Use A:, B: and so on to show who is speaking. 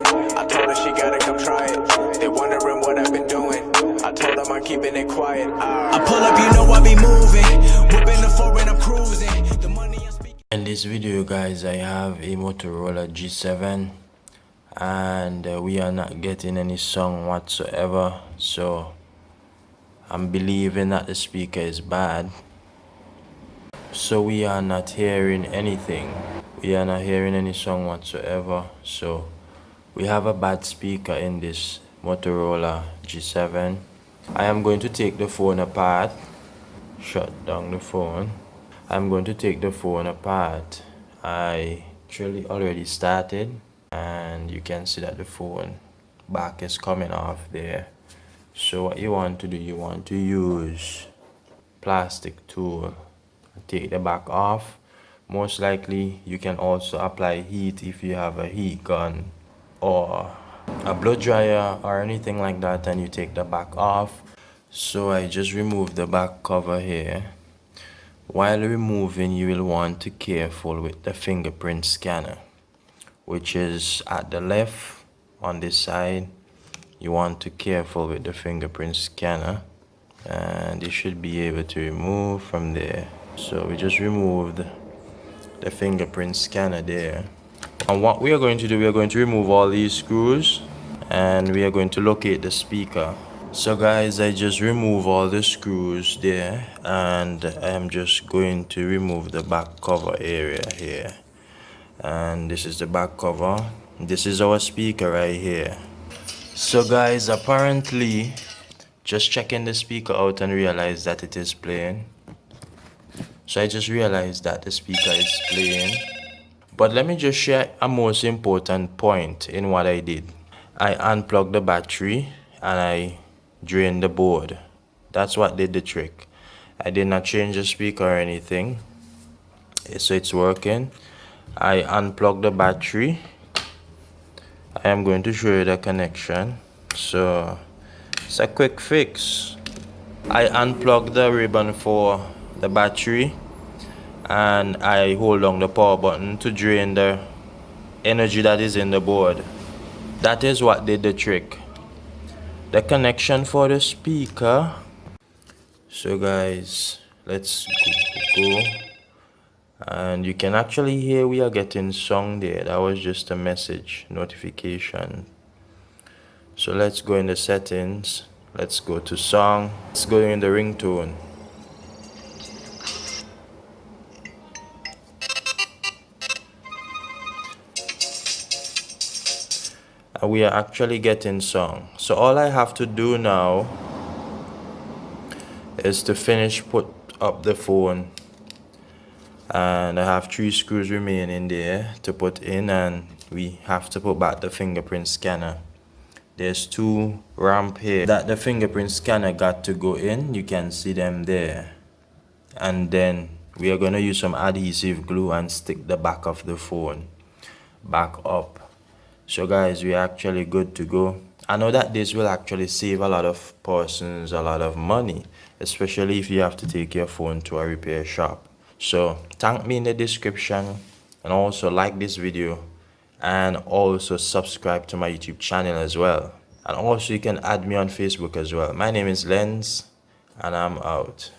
A: I told her she gotta come try it. They wondering what I've been doing. I told them I'm keeping it quiet. I pull up, you know I be moving. Whipping the foreign, I'm cruising. The money I'm speaking.
B: In this video, guys, I have a Motorola G7, and we are not getting any song whatsoever, so I'm believing that the speaker is bad. So we are not hearing anything. We are not hearing any song whatsoever. So we have a bad speaker in this Motorola G7. I am going to take the phone apart. Shut down the phone. I'm going to take the phone apart. I actually already started, and you can see that the phone back is coming off there. So what you want to do, you want to use plastic tool, take the back off. Most likely you can also apply heat if you have a heat gun or a blow dryer or anything like that, and you take the back off. So I just removed the back cover here. While removing, you will want to be careful with the fingerprint scanner, which is at the left on this side. You want to be careful with the fingerprint scanner, and you should be able to remove from there. So we just removed the fingerprint scanner there. And what we are going to do, we are going to remove all these screws, and we are going to locate the speaker. So guys, I just remove all the screws there, and I am just going to remove the back cover area here. And this is the back cover. This is our speaker right here. So guys, apparently just checking the speaker out and realize that it is playing. So I just realized that the speaker is playing. But let me just share a most important point in what I did. I unplugged the battery and I drained the board. That's what did the trick. I did not change the speaker or anything, so it's working. I unplugged the battery. I am going to show you the connection. So it's a quick fix. I unplugged the ribbon for the battery, and I hold down the power button to drain the energy that is in the board. That is what did the trick. The connection for the speaker. So guys, let's go. And you can actually hear we are getting song there. That was just a message notification. So let's go in the settings. Let's go to song. Let's go in the ringtone. And we are actually getting song. So all I have to do now is to put up the phone, and I have 3 screws remaining there to put in, and we have to put back the fingerprint scanner. There's 2 ramp here that the fingerprint scanner got to go in. You can see them there. And then we are going to use some adhesive glue and stick the back of the phone back up. So guys, we're actually good to go. I know that this will actually save a lot of persons a lot of money, especially if you have to take your phone to a repair shop. So thank me in the description, and also like this video, and also subscribe to my YouTube channel as well. And also you can add me on Facebook as well. My name is Lens, and I'm out.